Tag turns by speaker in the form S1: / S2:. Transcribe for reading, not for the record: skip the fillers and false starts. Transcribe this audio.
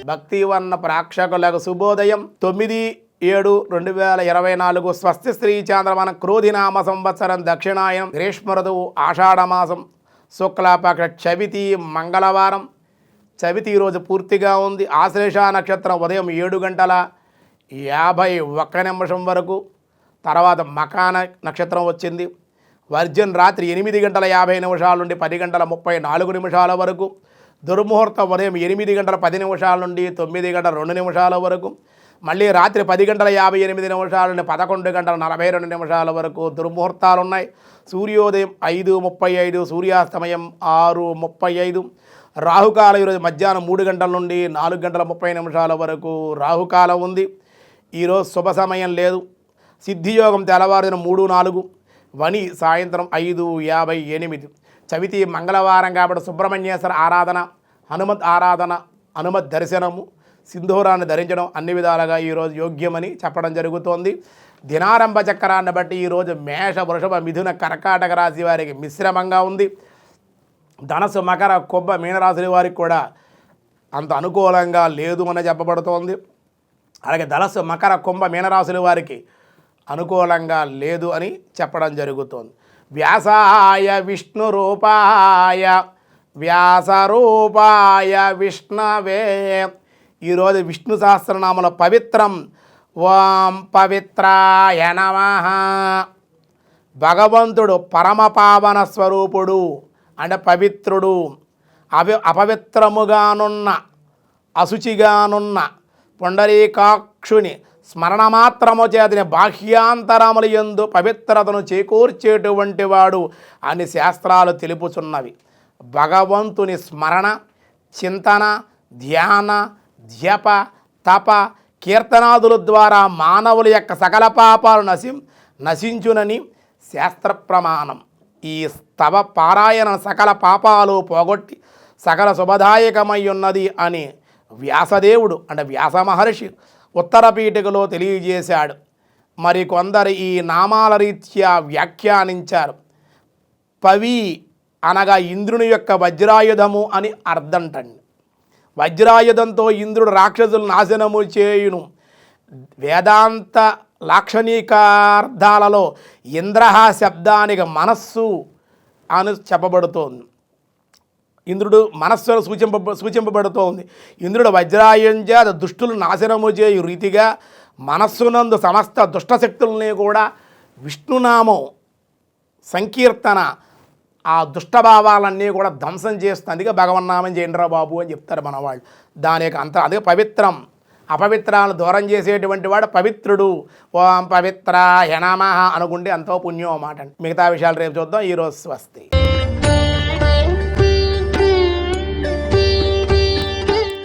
S1: భక్తివన్న ప్రేక్షకులకు శుభోదయం. 9/7/2024 స్వస్తి శ్రీ చాంద్రమాన క్రోధినామ సంవత్సరం దక్షిణాయనం గ్రీష్మ ఋతువు ఆషాఢమాసం శుక్లపక్ష చవితి మంగళవారం. చవితి ఈరోజు పూర్తిగా ఉంది. ఆశ్లేష నక్షత్రం ఉదయం 7:51 వరకు, తర్వాత మకాన నక్షత్రం వచ్చింది. వర్జన్ రాత్రి 8:50 నుండి 10:34 వరకు. దుర్ముహూర్తం ఉదయం 8:10 నుండి 9:02 వరకు. మళ్ళీ రాత్రి 10:58 నుండి 11:42 వరకు దుర్ముహూర్తాలు ఉన్నాయి. సూర్యోదయం 5:35, సూర్యాస్తమయం 6:35. రాహుకాలం ఈరోజు మధ్యాహ్నం 3 గంటల నుండి 4:30 వరకు రాహుకాలం ఉంది. ఈరోజు శుభ సమయం లేదు. సిద్ధియోగం తెల్లవారుదిన 3-4, వని సాయంత్రం 5:58. చవితి మంగళవారం కాబట్టి సుబ్రహ్మణ్యేశ్వర ఆరాధన, హనుమత్ ఆరాధన, హనుమత్ దర్శనము, సింధూరాన్ని ధరించడం అన్ని విధాలుగా ఈరోజు యోగ్యమని చెప్పడం జరుగుతోంది. దినారంభ చక్రాన్ని బట్టి ఈరోజు మేష, వృషభ, మిథున, కర్కాటక రాశి వారికి మిశ్రమంగా ఉంది. ధనసు, మకర, కుంభ, మీనరాశి వారికి కూడా అంత అనుకూలంగా లేదు అని చెప్పబడుతోంది. అలాగే ధనస్సు, మకర, కుంభ, మీనరాశుల వారికి అనుకూలంగా లేదు అని చెప్పడం జరుగుతోంది. వ్యాసాయ విష్ణు రూపాయ వ్యాసరూపాయ విష్ణవే. ఈరోజు విష్ణు సహస్రనామల పవిత్రం. ఓం పవిత్రాయ నమః. భగవంతుడు పరమ పావన స్వరూపుడు అంటే పవిత్రుడు. అపవిత్రముగానున్న, అశుచిగానున్న పుండరీకాక్షుని స్మరణ మాత్రము చేతని బాహ్యాంతరముల యందు పవిత్రతను చేకూర్చేటువంటి వాడు అని శాస్త్రాలు తెలుపుచున్నవి. భగవంతుని స్మరణ, చింతన, ధ్యాన, ధ్యప, తప, కీర్తనాదుల ద్వారా మానవుల యొక్క సకల పాపాలు నశించునని శాస్త్ర ప్రమాణం. ఈ స్తవ పారాయణ సకల పాపాలు పోగొట్టి సకల శుభదాయకమై ఉన్నది అని వ్యాసదేవుడు అంటే వ్యాస మహర్షి ఉత్తర పీఠికలో తెలియజేశాడు. మరి కొందరు ఈ నామాల రీత్యా వ్యాఖ్యానించారు. పవి అనగా ఇంద్రుని యొక్క వజ్రాయుధము అని అర్థంటండి. వజ్రాయుధంతో ఇంద్రుడు రాక్షసులు నాశనము చేయును. వేదాంత లాక్షణికార్థాలలో ఇంద్ర శబ్దానికి మనస్సు అని చెప్పబడుతోంది. ఇంద్రుడు మనస్సును సూచింపబడుతోంది. ఇంద్రుడు వజ్రాయుంచే దుష్టులు నాశనము చేయు రీతిగా మనస్సునందు సమస్త దుష్టశక్తుల్ని కూడా విష్ణునామం సంకీర్తన ఆ దుష్టభావాలన్నీ కూడా ధ్వంసం చేస్తుంది. అందుకే భగవన్నామం చేయండిరా బాబు అని చెప్తారు మన వాళ్ళు. దాని యొక్క అదే పవిత్రం. అపవిత్రాలను దూరం చేసేటువంటి వాడు పవిత్రుడు. ఓం పవిత్రాయ నమః అనుకుంటే ఎంతో పుణ్యం అన్నమాట. మిగతా విషయాలు రేపు చూద్దాం. ఈరోజు స్వస్తి.